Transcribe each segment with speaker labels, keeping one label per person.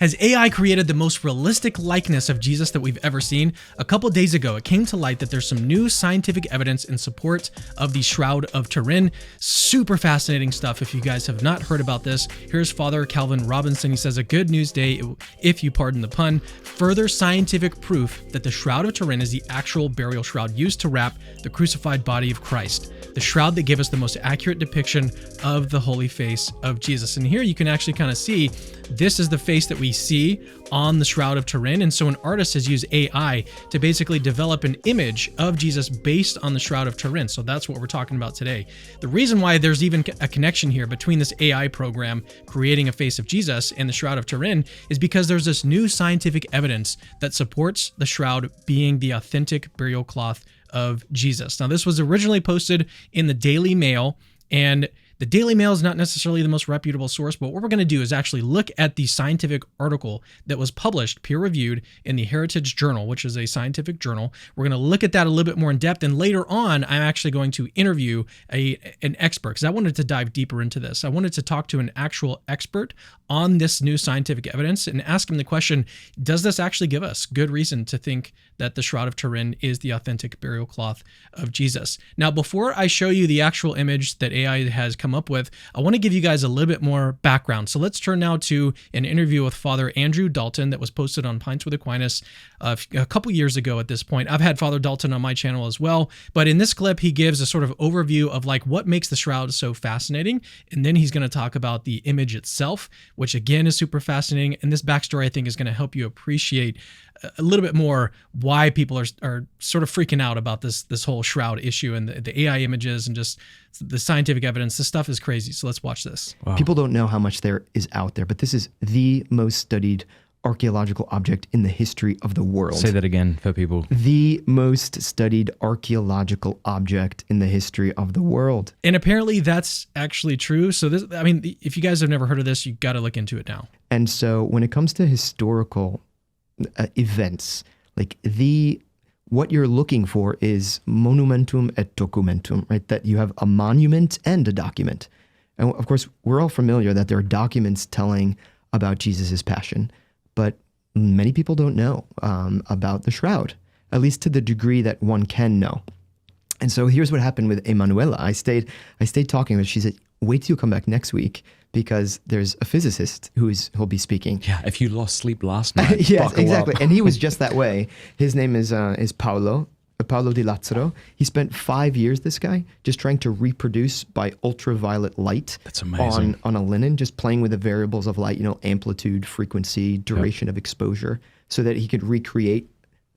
Speaker 1: Has AI created the most realistic likeness of Jesus that we've ever seen? A couple days ago, it came to light that there's some new scientific evidence in support of the Shroud of Turin. Super fascinating stuff. If you guys have not heard about this, here's Father Calvin Robinson. He says, a good news day, if you pardon the pun, further scientific proof that the Shroud of Turin is the actual burial shroud used to wrap the crucified body of Christ. The shroud that gave us the most accurate depiction of the holy face of Jesus. And here you can actually kind of see this is the face that we see on the Shroud of Turin. And so an artist has used AI to basically develop an image of Jesus based on the Shroud of Turin. So that's what we're talking about today. The reason why there's even a connection here between this AI program creating a face of Jesus and the Shroud of Turin is because there's this new scientific evidence that supports the shroud being the authentic burial cloth of Jesus. Now, this was originally posted in the Daily Mail, and the Daily Mail is not necessarily the most reputable source, but what we're going to do is actually look at the scientific article that was published, peer-reviewed, in the Heritage Journal, which is a scientific journal. We're going to look at that a little bit more in depth, and later on, I'm actually going to interview an expert, because I wanted to dive deeper into this. I wanted to talk to an actual expert on this new scientific evidence and ask him the question, does this actually give us good reason to think that the Shroud of Turin is the authentic burial cloth of Jesus? Now, before I show you the actual image that AI has come up with, I want to give you guys a little bit more background. So let's turn now to an interview with Father Andrew Dalton that was posted on Pints with Aquinas a couple years ago at this point. I've had Father Dalton on my channel as well, but in this clip, he gives a sort of overview of like what makes the shroud so fascinating. And then he's going to talk about the image itself, which again is super fascinating. And this backstory, I think, is going to help you appreciate a little bit more why people are sort of freaking out about this whole shroud issue and the AI images and just the scientific evidence. This stuff is crazy. So let's watch this.
Speaker 2: Wow.
Speaker 3: People don't know how much there is out there, but this is the most studied archaeological object in the history of the world.
Speaker 2: Say that again for people.
Speaker 3: The most studied archaeological object in the history of the world.
Speaker 1: And apparently that's actually true. So this, I mean, if you guys have never heard of this, you got to look into it now.
Speaker 3: And so when it comes to historical events, like what you're looking for is monumentum et documentum, right? That you have a monument and a document. And of course, we're all familiar that there are documents telling about Jesus's passion, but many people don't know about the shroud, at least to the degree that one can know. And so here's what happened with Emanuela. I stayed talking with her. She said, wait till you come back next week, because there's a physicist who'll be speaking.
Speaker 2: Yeah, if you lost sleep last night,
Speaker 3: yes,
Speaker 2: buckle
Speaker 3: exactly.
Speaker 2: up.
Speaker 3: And he was just that way. His name is Paolo di Lazzaro. He spent 5 years, this guy, just trying to reproduce by ultraviolet light.
Speaker 2: That's amazing.
Speaker 3: On a linen, just playing with the variables of light, amplitude, frequency, duration of exposure, so that he could recreate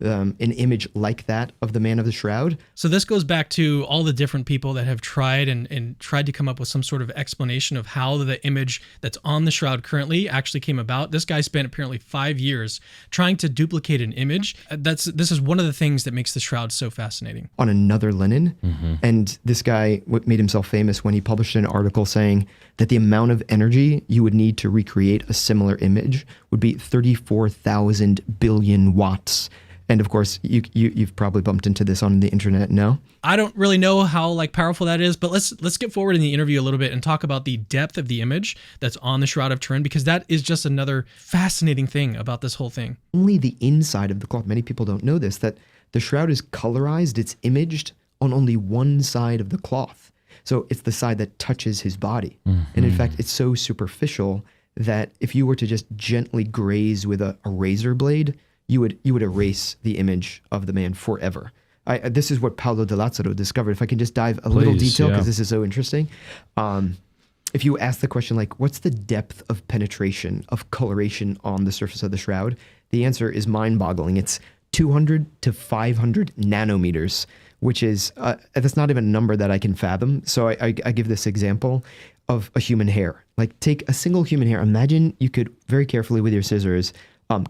Speaker 3: an image like that of the man of the shroud.
Speaker 1: So this goes back to all the different people that have tried and tried to come up with some sort of explanation of how the image that's on the shroud currently actually came about. This guy spent apparently 5 years trying to duplicate an image. This is one of the things that makes the shroud so fascinating.
Speaker 3: On another linen. Mm-hmm. And this guy made himself famous when he published an article saying that the amount of energy you would need to recreate a similar image would be 34,000 billion watts. And of course, you've probably bumped into this on the internet, no?
Speaker 1: I don't really know how powerful that is, but let's get forward in the interview a little bit and talk about the depth of the image that's on the Shroud of Turin, because that is just another fascinating thing about this whole thing.
Speaker 3: Only the inside of the cloth. Many people don't know this, that the shroud is colorized. It's imaged on only one side of the cloth. So it's the side that touches his body. Mm-hmm. And in fact, it's so superficial that if you were to just gently graze with a razor blade, you would erase the image of the man forever. This is what Paolo di Lazzaro discovered. If I can just dive a little detail, because this is so interesting. If you ask the question, what's the depth of penetration of coloration on the surface of the shroud? The answer is mind-boggling. It's 200 to 500 nanometers, which is, that's not even a number that I can fathom. So I give this example of a human hair. Take a single human hair. Imagine you could very carefully with your scissors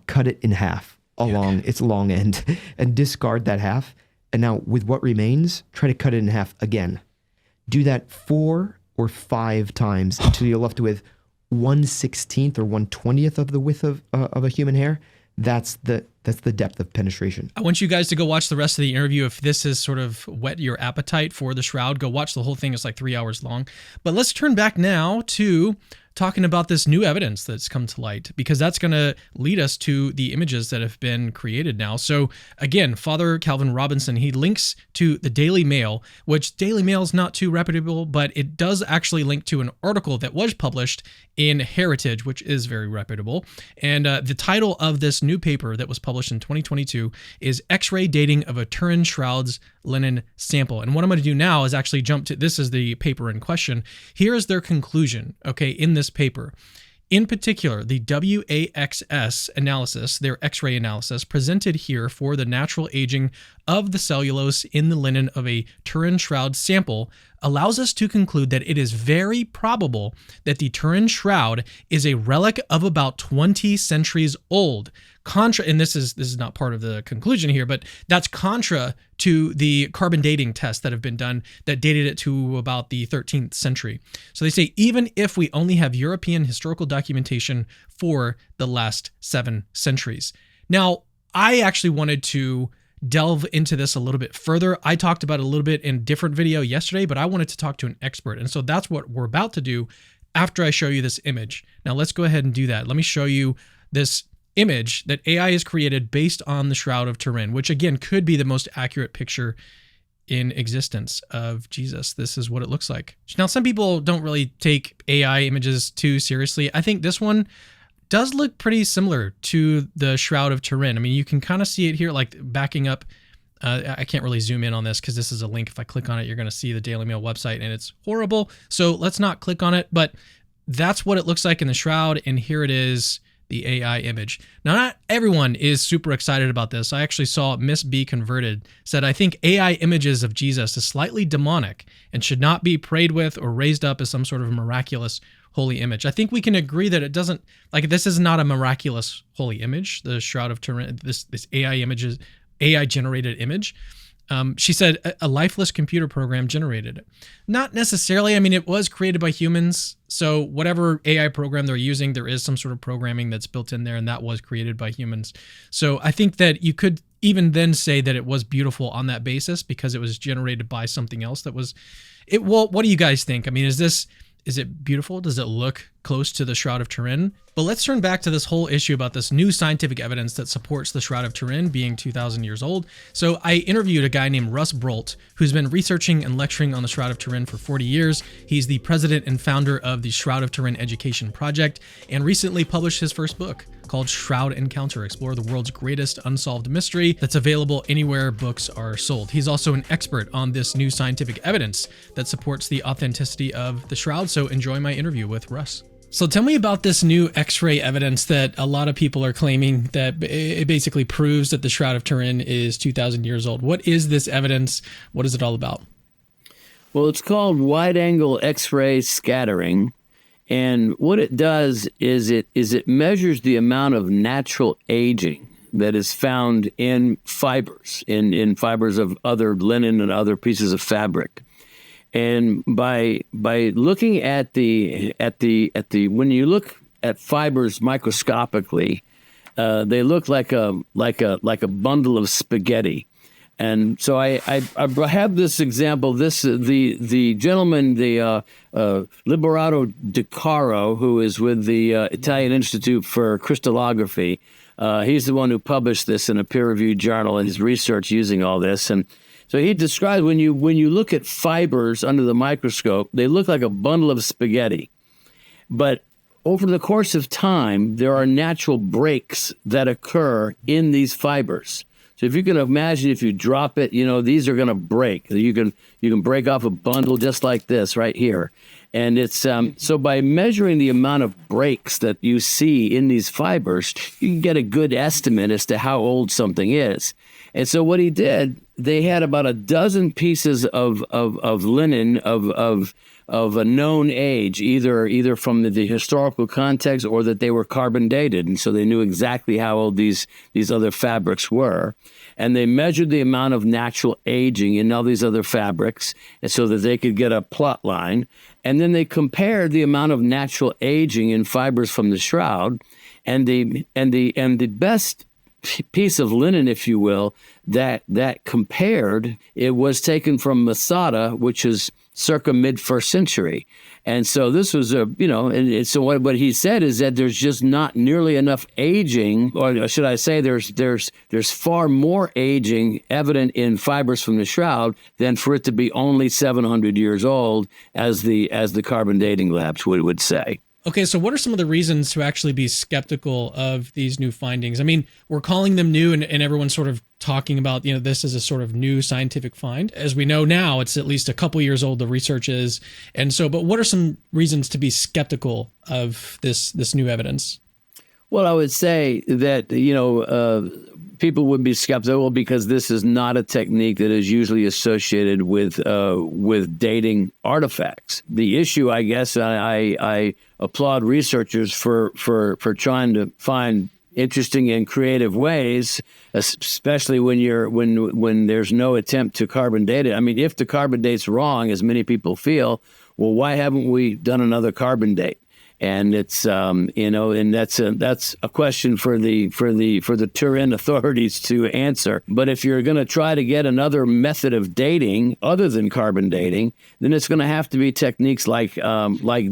Speaker 3: cut it in half along its long end and discard that half. And now with what remains, try to cut it in half again. Do that 4 or 5 times until you're left with 1/16 or 1/20th of the width of a human hair. That's the depth of penetration.
Speaker 1: I want you guys to go watch the rest of the interview. If this has sort of whet your appetite for the shroud, go watch the whole thing. It's 3 hours long. But let's turn back now to talking about this new evidence that's come to light, because that's going to lead us to the images that have been created now. So again, Father Calvin Robinson, he links to the Daily Mail, which Daily Mail is not too reputable, but it does actually link to an article that was published in Heritage, which is very reputable. And the title of this new paper that was published in 2022 is X-ray Dating of a Turin Shroud's Linen Sample. And what I'm going to do now is actually jump to, this is the paper in question. Here is their conclusion, okay, in this paper. In particular, the WAXS analysis, their X-ray analysis, presented here for the natural aging of the cellulose in the linen of a Turin shroud sample allows us to conclude that it is very probable that the Turin shroud is a relic of about 20 centuries old. And this is not part of the conclusion here, but that's contra to the carbon dating tests that have been done that dated it to about the 13th century. So they say, even if we only have European historical documentation for the last 7 centuries. Now, I actually wanted to delve into this a little bit further. I talked about it a little bit in a different video yesterday, but I wanted to talk to an expert. And so that's what we're about to do after I show you this image. Now let's go ahead and do that. Let me show you this image that AI has created based on the Shroud of Turin, which again could be the most accurate picture in existence of Jesus. This is what it looks like. Now, some people don't really take AI images too seriously. I think this one does look pretty similar to the Shroud of Turin. I mean, you can kind of see it here, like backing up. I can't really zoom in on this because this is a link. If I click on it, you're going to see the Daily Mail website, and it's horrible. So let's not click on it, but that's what it looks like in the Shroud, and here it is, the AI image. Now, not everyone is super excited about this. I actually saw Miss B Converted said, I think AI images of Jesus is slightly demonic and should not be prayed with or raised up as some sort of miraculous holy image. I think we can agree that it doesn't, like, this is not a miraculous holy image, the Shroud of Turin, this AI image is AI generated image. She said a lifeless computer program generated it. Not necessarily. I mean, it was created by humans. So whatever AI program they're using, there is some sort of programming that's built in there, and that was created by humans. So I think that you could even then say that it was beautiful on that basis because it was generated by something else that was it. Well, what do you guys think? I mean, is it beautiful? Does it look close to the Shroud of Turin? But let's turn back to this whole issue about this new scientific evidence that supports the Shroud of Turin being 2,000 years old. So I interviewed a guy named Russ Brolt, who's been researching and lecturing on the Shroud of Turin for 40 years. He's the president and founder of the Shroud of Turin Education Project, and recently published his first book called Shroud Encounter, Explore the World's Greatest Unsolved Mystery, that's available anywhere books are sold. He's also an expert on this new scientific evidence that supports the authenticity of the Shroud, so enjoy my interview with Russ. So tell me about this new X-ray evidence that a lot of people are claiming that it basically proves that the Shroud of Turin is 2,000 years old. What is this evidence? What is it all about?
Speaker 4: Well, it's called wide-angle X-ray scattering. And what it does is it measures the amount of natural aging that is found in fibers, in fibers of other linen and other pieces of fabric. And by looking at the when you look at fibers microscopically, they look like a bundle of spaghetti. And so I have this example. The gentleman, Liberato De Caro, who is with the Italian Institute for Crystallography, he's the one who published this in a peer-reviewed journal and his research using all this. And so he describes when you look at fibers under the microscope, they look like a bundle of spaghetti. But over the course of time, there are natural breaks that occur in these fibers. So if you can imagine, if you drop it, these are going to break. You can break off a bundle just like this right here. And it's so by measuring the amount of breaks that you see in these fibers, you can get a good estimate as to how old something is. And so what he did, they had about a dozen pieces of linen of a known age, either from the historical context or that they were carbon dated, and so they knew exactly how old these other fabrics were. And they measured the amount of natural aging in all these other fabrics, and so that they could get a plot line. And then they compared the amount of natural aging in fibers from the shroud, and the best piece of linen, if you will, that compared, it was taken from Masada, which is circa mid-1st century. And so this was so what he said is that there's just not nearly enough aging, or should I say there's far more aging evident in fibers from the shroud than for it to be only 700 years old, as the carbon dating labs would say.
Speaker 1: Okay, so what are some of the reasons to actually be skeptical of these new findings? I mean, we're calling them new, and everyone's sort of talking about, this is a sort of new scientific find. As we know now, it's at least a couple years old, the research is. And so, but what are some reasons to be skeptical of this new evidence?
Speaker 4: Well, I would say that, people would be skeptical because this is not a technique that is usually associated with dating artifacts. The issue, I guess, I applaud researchers for trying to find interesting and creative ways, especially when there's no attempt to carbon date it. I mean, if the carbon date's wrong, as many people feel, well, why haven't we done another carbon date? And it's and that's a question for the Turin authorities to answer. But if you're going to try to get another method of dating other than carbon dating, then it's going to have to be techniques like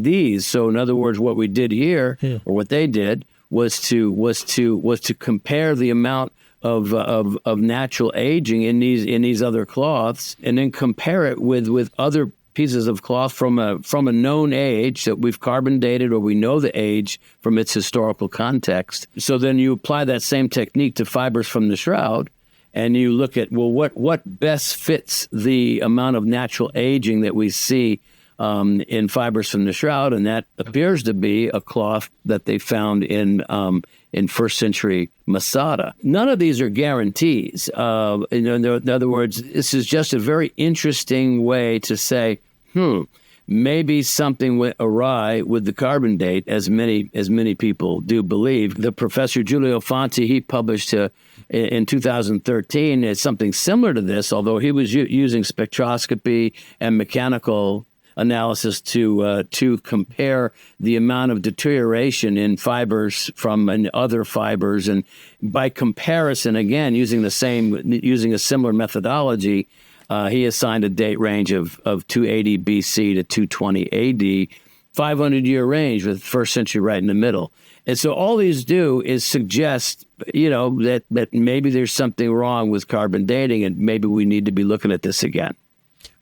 Speaker 4: these. So in other words, what we did here, or what they did, was to compare the amount of natural aging in these other cloths, and then compare it with other pieces of cloth from a known age that we've carbon dated, or we know the age from its historical context. So then you apply that same technique to fibers from the shroud, and you look at, well, what best fits the amount of natural aging that we see in fibers from the shroud, and that appears to be a cloth that they found in first century Masada. None of these are guarantees. In other words, this is just a very interesting way to say, maybe something went awry with the carbon date, as many people do believe. The Professor Giulio Fanti, he published in 2013 something similar to this, although he was using spectroscopy and mechanical analysis to compare the amount of deterioration in fibers from other fibers, and by comparison, again using a similar methodology, he assigned a date range of 280 BC to 220 AD, 500-year range with first century right in the middle. And so all these do is suggest, that maybe there's something wrong with carbon dating, and maybe we need to be looking at this again.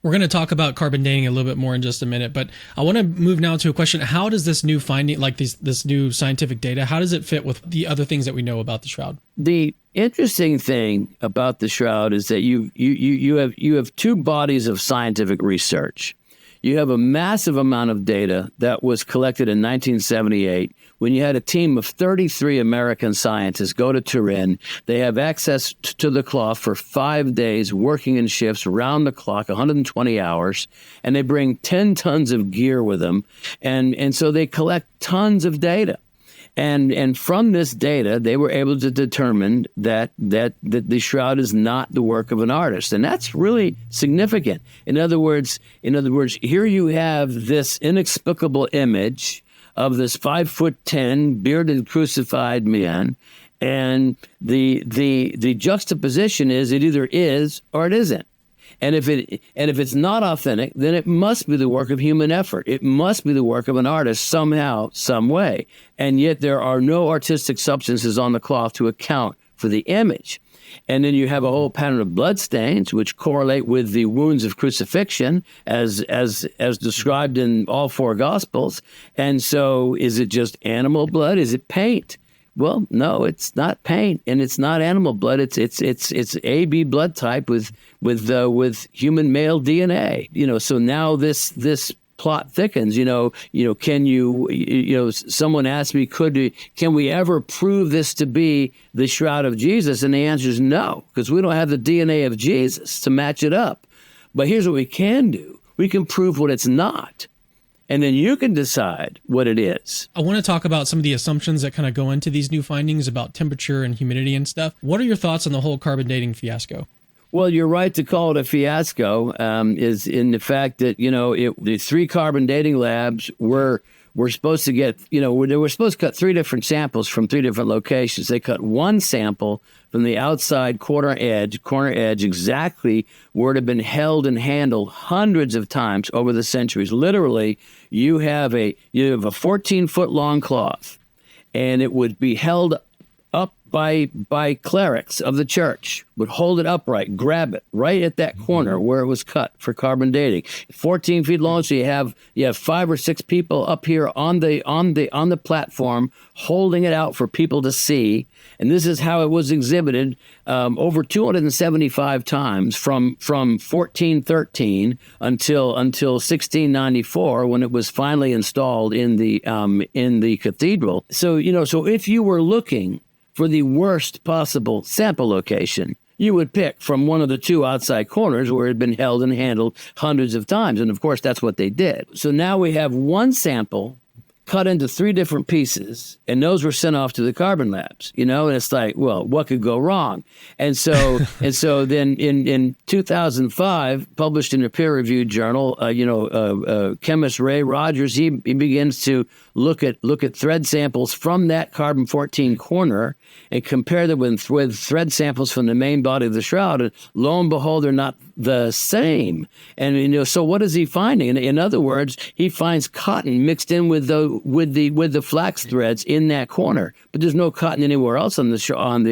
Speaker 1: We're going to talk about carbon dating a little bit more in just a minute, but I want to move now to a question. How does this new finding, like this new scientific data, how does it fit with the other things that we know about the shroud?
Speaker 4: The interesting thing about the shroud is that you have two bodies of scientific research. You have a massive amount of data that was collected in 1978 when you had a team of 33 American scientists go to Turin. They have access to the cloth for 5 days, working in shifts around the clock, 120 hours, and they bring 10 tons of gear with them. And so they collect tons of data. And from this data, they were able to determine that the shroud is not the work of an artist. And that's really significant. In other words, here you have this inexplicable image of this 5'10" bearded crucified man, and the juxtaposition is it either is or it isn't. And if it's not authentic, then it must be the work of human effort. It must be the work of an artist somehow, some way. And yet there are no artistic substances on the cloth to account for the image. And then you have a whole pattern of blood stains which correlate with the wounds of crucifixion as described in all four Gospels. And so is it just animal blood? Is it paint? Well, no, it's not paint, and it's not animal blood. It's AB blood type with human male DNA. So now this plot thickens. Can you someone asked me, can we ever prove this to be the shroud of Jesus? And the answer is no, because we don't have the DNA of Jesus to match it up. But here's what we can do: we can prove what it's not. And then you can decide what it is.
Speaker 1: I want to talk about some of the assumptions that kind of go into these new findings about temperature and humidity and stuff. What are your thoughts on the whole carbon dating fiasco?
Speaker 4: Well, you're right to call it a fiasco, is in the fact that, the three carbon dating labs were were supposed to get, they were supposed to cut 3 different samples from 3 different locations. They cut one sample from the outside corner edge exactly where it had been held and handled hundreds of times over the centuries. Literally, you have a 14-foot long cloth, and it would be held up by clerics of the church, would hold it upright, grab it right at that corner where it was cut for carbon dating. 14 feet long, so you have 5 or 6 people up here on the platform holding it out for people to see. And this is how it was exhibited over 275 times from 1413 until 1694, when it was finally installed in the cathedral. So if you were looking for the worst possible sample location, you would pick from one of the 2 outside corners where it had been held and handled hundreds of times. And of course, that's what they did. So now we have one sample cut into 3 different pieces, and those were sent off to the carbon labs, and it's like, well, what could go wrong? And so then in 2005, published in a peer-reviewed journal, chemist Ray Rogers, he begins to look at thread samples from that carbon-14 corner and compare them with thread samples from the main body of the shroud, and lo and behold, they're not the same. And so what is he finding? In other words, he finds cotton mixed in with the flax threads in that corner, but there's no cotton anywhere else on the shroud.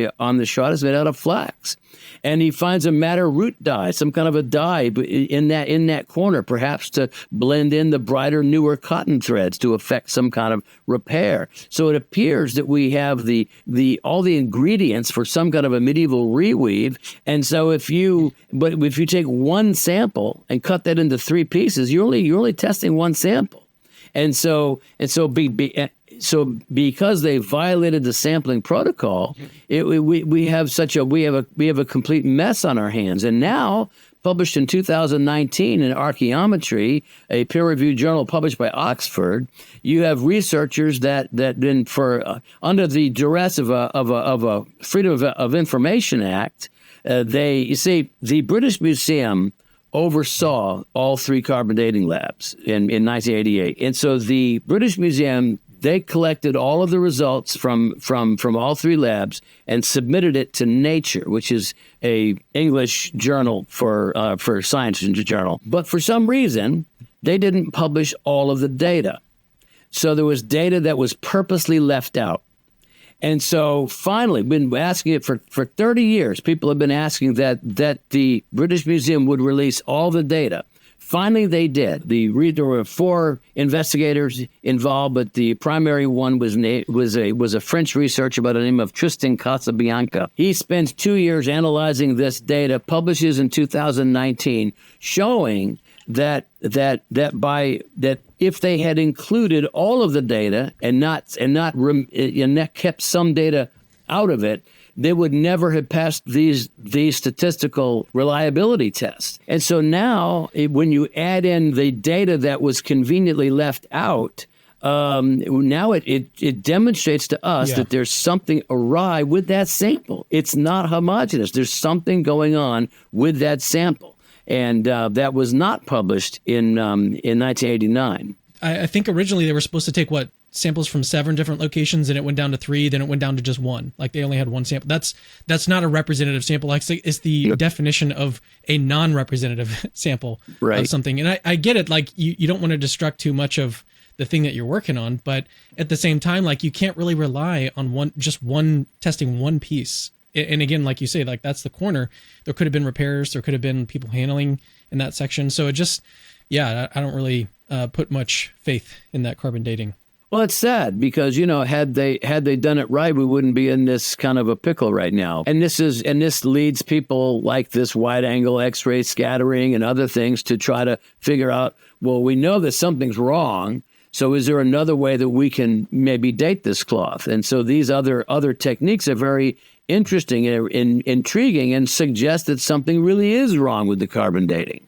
Speaker 4: It's made out of flax. And he finds a madder root dye, some kind of a dye in that corner, perhaps to blend in the brighter, newer cotton threads to effect some kind of repair. So it appears that we have all the ingredients for some kind of a medieval reweave. And so if you take one sample and cut that into 3 pieces, you're only testing one sample. And so because they violated the sampling protocol, we have a complete mess on our hands. And now, published in 2019 in Archaeometry, a peer-reviewed journal published by Oxford, you have researchers that been under the duress of a Freedom of Information Act. The British Museum oversaw all 3 carbon dating labs in 1988. And so the British Museum, they collected all of the results from all 3 labs and submitted it to Nature, which is a English journal for science journal. But for some reason, they didn't publish all of the data. So there was data that was purposely left out. And so finally, been asking it for 30 years. People have been asking that the British Museum would release all the data. Finally, they did. There were 4 investigators involved, but the primary one was a French researcher by the name of Tristan Casabianca. He spends 2 years analyzing this data, publishes in 2019, showing that if they had included all of the data and kept some data out of it, they would never have passed these statistical reliability tests. And so now, when you add in the data that was conveniently left out, now it demonstrates to us that there's something awry with that sample. It's not homogeneous. There's something going on with that sample. And that was not published in 1989.
Speaker 1: I think originally they were supposed to take samples from 7 different locations, and it went down to 3, then it went down to just 1. Like they only had 1 sample. That's not a representative sample. Like it's the definition of a non-representative sample of something. And I get it. Like you don't want to destruct too much of the thing that you're working on, but at the same time, like you can't really rely on testing one piece. And again, like you say, like that's the corner. There could have been repairs. There could have been people handling in that section. So it just, I don't really put much faith in that carbon dating.
Speaker 4: Well, it's sad because, had they done it right, we wouldn't be in this kind of a pickle right now. And this leads people like this wide angle X-ray scattering and other things to try to figure out, well, we know that something's wrong. So is there another way that we can maybe date this cloth? And so these other techniques are very interesting and intriguing and suggest that something really is wrong with the carbon dating.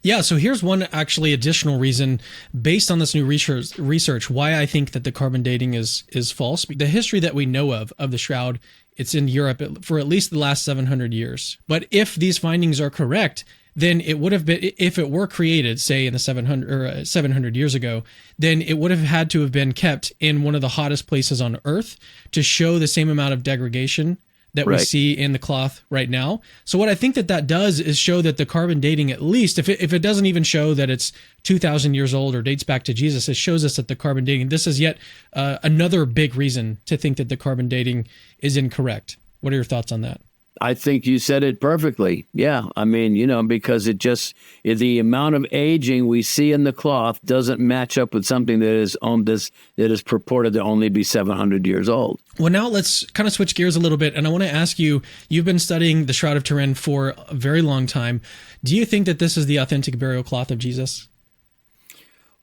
Speaker 1: Yeah, so here's one actually additional reason based on this new research why I think that the carbon dating is false. The history that we know of the shroud, it's in Europe for at least the last 700 years. But if these findings are correct, then it would have been, if it were created, say in the 700 years ago, then it would have had to have been kept in one of the hottest places on Earth to show the same amount of degradation that we see in the cloth right now. So what I think that does is show that the carbon dating, at least if it doesn't even show that it's 2,000 years old or dates back to Jesus, it shows us that the carbon dating, this is yet another big reason to think that the carbon dating is incorrect. What are your thoughts on that?
Speaker 4: I think you said it perfectly. Yeah. I mean, because the amount of aging we see in the cloth doesn't match up with something that is purported to only be 700 years old.
Speaker 1: Well, now let's kind of switch gears a little bit. And I want to ask you, you've been studying the Shroud of Turin for a very long time. Do you think that this is the authentic burial cloth of Jesus?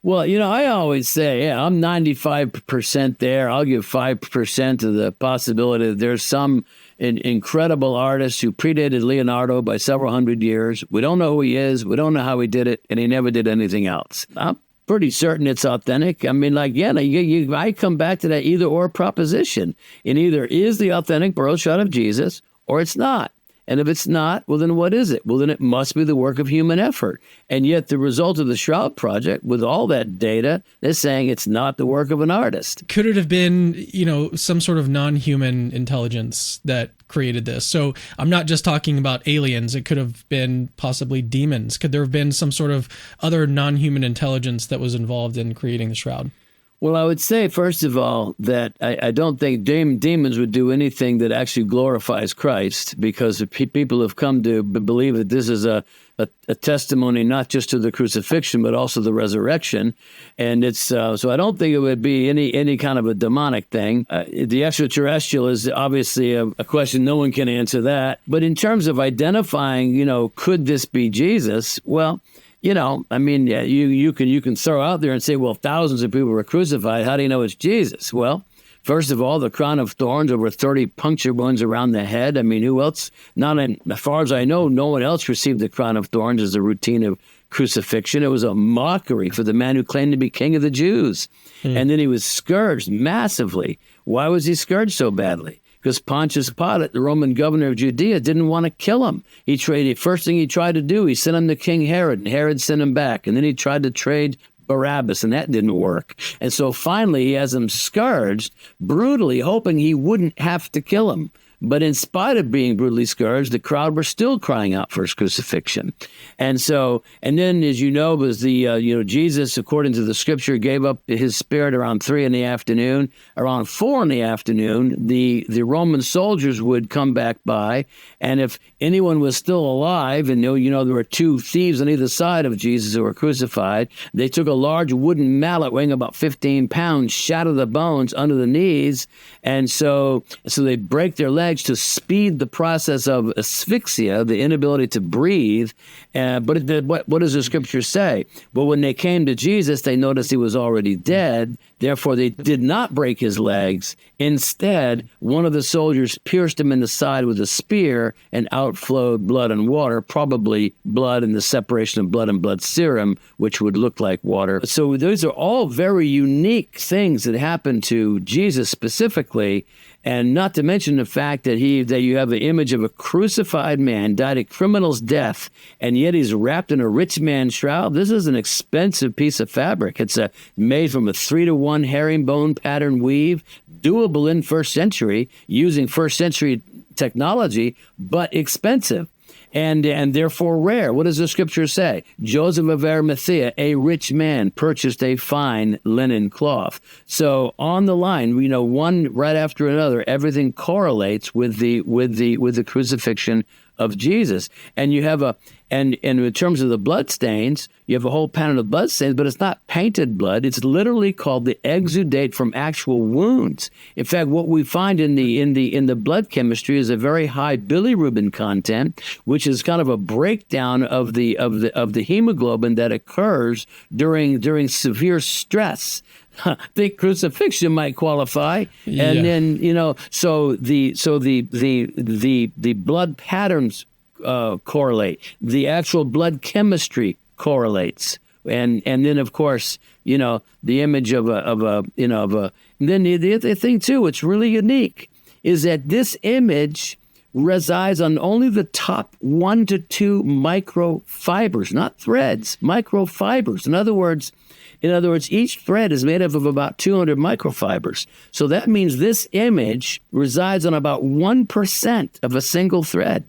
Speaker 4: Well, I always say, I'm 95% there. I'll give 5% to the possibility that there's some incredible artist who predated Leonardo by several hundred years. We don't know who he is. We don't know how he did it, and he never did anything else. I'm pretty certain it's authentic. I mean, I come back to that either-or proposition. It either is the authentic burial shroud of Jesus, or it's not. And if it's not, well, then what is it? Well, then it must be the work of human effort. And yet the result of the Shroud Project, with all that data, they're saying it's not the work of an artist.
Speaker 1: Could it have been, some sort of non-human intelligence that created this? So I'm not just talking about aliens. It could have been possibly demons. Could there have been some sort of other non-human intelligence that was involved in creating the shroud?
Speaker 4: Well, I would say, first of all, that I don't think demons would do anything that actually glorifies Christ, because people have come to believe that this is a testimony not just to the crucifixion, but also the resurrection. And it's so I don't think it would be any kind of a demonic thing. The extraterrestrial is obviously a question no one can answer that. But in terms of identifying, could this be Jesus? Well, you can throw out there and say, well, thousands of people were crucified. How do you know it's Jesus? Well, first of all, the crown of thorns, over 30 puncture wounds around the head. I mean, who else? As far as I know, no one else received the crown of thorns as a routine of crucifixion. It was a mockery for the man who claimed to be king of the Jews. And then he was scourged massively. Why was he scourged so badly? Because Pontius Pilate, the Roman governor of Judea, didn't want to kill him. First thing he tried to do, he sent him to King Herod, and Herod sent him back. And then he tried to trade Barabbas, and that didn't work. And so finally, he has him scourged brutally, hoping he wouldn't have to kill him. But in spite of being brutally scourged, the crowd were still crying out for his crucifixion. And then, as you know, was Jesus, according to the scripture, gave up his spirit around 3 p.m. Around 4 p.m, the Roman soldiers would come back by, and if anyone was still alive, and there were 2 thieves on either side of Jesus who were crucified, they took a large wooden mallet weighing about 15 pounds, shattered the bones under the knees, and so they break their legs to speed the process of asphyxia, the inability to breathe. But what does the scripture say? Well, when they came to Jesus, they noticed he was already dead. Therefore, they did not break his legs. Instead, one of the soldiers pierced him in the side with a spear, and outflowed blood and water, probably blood and the separation of blood and blood serum, which would look like water. So those are all very unique things that happened to Jesus specifically. And not to mention the fact that you have the image of a crucified man, died a criminal's death, and yet he's wrapped in a rich man's shroud. This is an expensive piece of fabric. It's made from a 3-to-1 herringbone pattern weave, doable in first century, using first century technology, but expensive. And therefore rare. What does the scripture say? Joseph of Arimathea, a rich man, purchased a fine linen cloth. So on the line, one right after another, everything correlates with the crucifixion of Jesus. And you have and in terms of the blood stains, you have a whole pattern of blood stains, but it's not painted blood. It's literally called the exudate from actual wounds. In fact, what we find in the blood chemistry is a very high bilirubin content, which is kind of a breakdown of the hemoglobin that occurs during severe stress. The crucifixion might qualify, and then so the blood patterns correlate. The actual blood chemistry correlates, and then of course the image of a. And then the other thing too, what's really unique is that this image resides on only the top 1 to 2 microfibers, not threads, microfibers. In other words, each thread is made up of about 200 microfibers. So that means this image resides on about 1% of a single thread.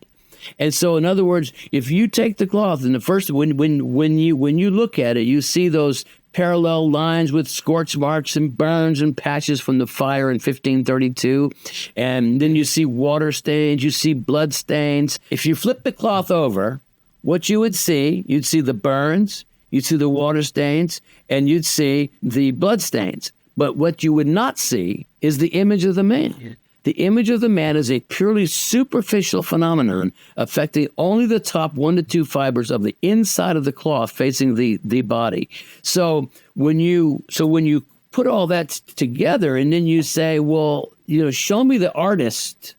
Speaker 4: And so, in other words, if you take the cloth and when you look at it, you see those parallel lines with scorch marks and burns and patches from the fire in 1532. And then you see water stains, you see blood stains. If you flip the cloth over, what you'd see the burns, you'd see the water stains, and you'd see the blood stains. But what you would not see is the image of the man. The image of the man is a purely superficial phenomenon affecting only the top 1 to 2 fibers of the inside of the cloth facing the body. So when you put all that together and then you say, well, show me the artist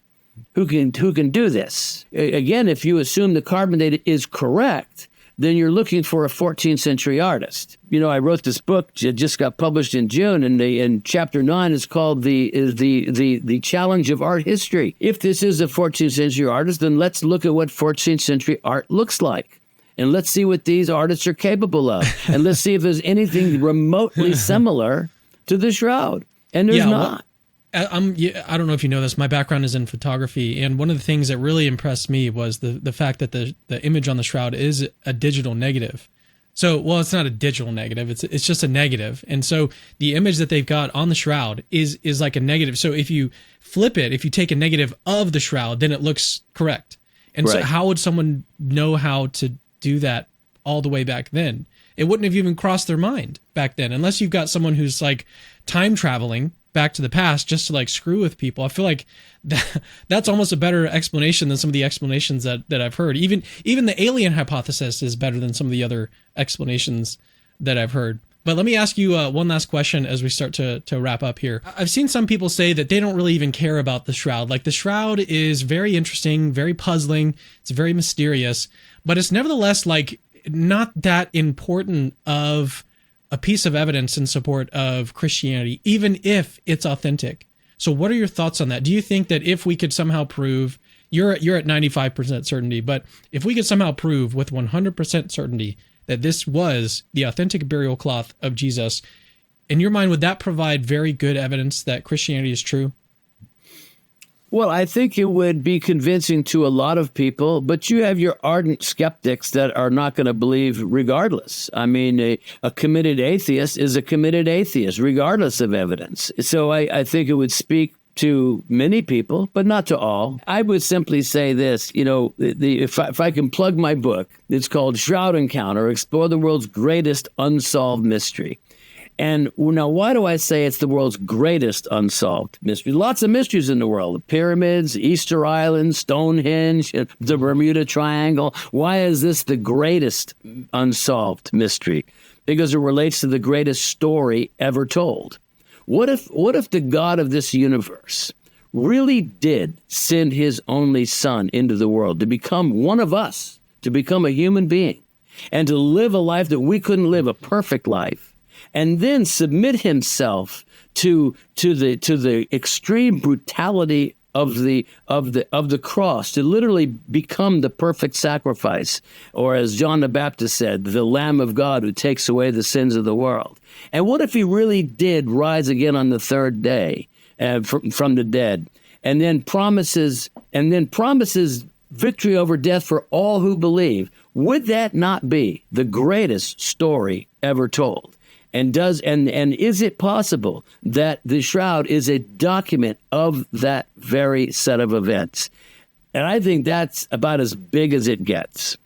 Speaker 4: who can do this. Again, if you assume the carbon data is correct, then you're looking for a 14th century artist. I wrote this book, it just got published in June, and chapter 9 is called the Challenge of Art History. If this is a 14th century artist, then let's look at what 14th century art looks like. And let's see what these artists are capable of. And let's see if there's anything remotely similar to the shroud. And there's not.
Speaker 1: I don't know if you know this. My background is in photography, and one of the things that really impressed me was the fact that the image on the shroud is a digital negative. So, well, it's not a digital negative; it's just a negative. And so the image that they've got on the shroud is like a negative. So if you flip it, if you take a negative of the shroud, then it looks correct. And
Speaker 4: Right.
Speaker 1: so, how would someone know how to do that all the way back then? It wouldn't have even crossed their mind back then, unless you've got someone who's like time traveling back to the past just to like screw with people. I feel like that's almost a better explanation than some of the explanations that I've heard. Even the alien hypothesis is better than some of the other explanations that I've heard. But let me ask you one last question as we start to wrap up here. I've seen some people say that they don't really even care about the shroud. Like, the shroud is very interesting, very puzzling. It's very mysterious, but it's nevertheless like not that important of a piece of evidence in support of Christianity, even if it's authentic. So what are your thoughts on that? Do you think that if we could somehow prove, you're at 95% certainty, but if we could somehow prove with 100% certainty that this was the authentic burial cloth of Jesus, in your mind, would that provide very good evidence that Christianity is true?
Speaker 4: Well, I think it would be convincing to a lot of people, but you have your ardent skeptics that are not going to believe regardless. I mean, a committed atheist is a committed atheist, regardless of evidence. So I think it would speak to many people, but not to all. I would simply say this, if I can plug my book, it's called Shroud Encounter, Explore the World's Greatest Unsolved Mystery. And now, why do I say it's the world's greatest unsolved mystery? Lots of mysteries in the world: the pyramids, Easter Island, Stonehenge, the Bermuda Triangle. Why is this the greatest unsolved mystery? Because it relates to the greatest story ever told. What if the God of this universe really did send his only son into the world to become one of us, to become a human being, and to live a life that we couldn't live, a perfect life, and then submit himself to the extreme brutality of the cross, to literally become the perfect sacrifice, or as John the Baptist said, the Lamb of God who takes away the sins of the world? And what if he really did rise again on the third day from the dead, and then promises victory over death for all who believe? Would that not be the greatest story ever told? And is it possible that the shroud is a document of that very set of events? And I think that's about as big as it gets.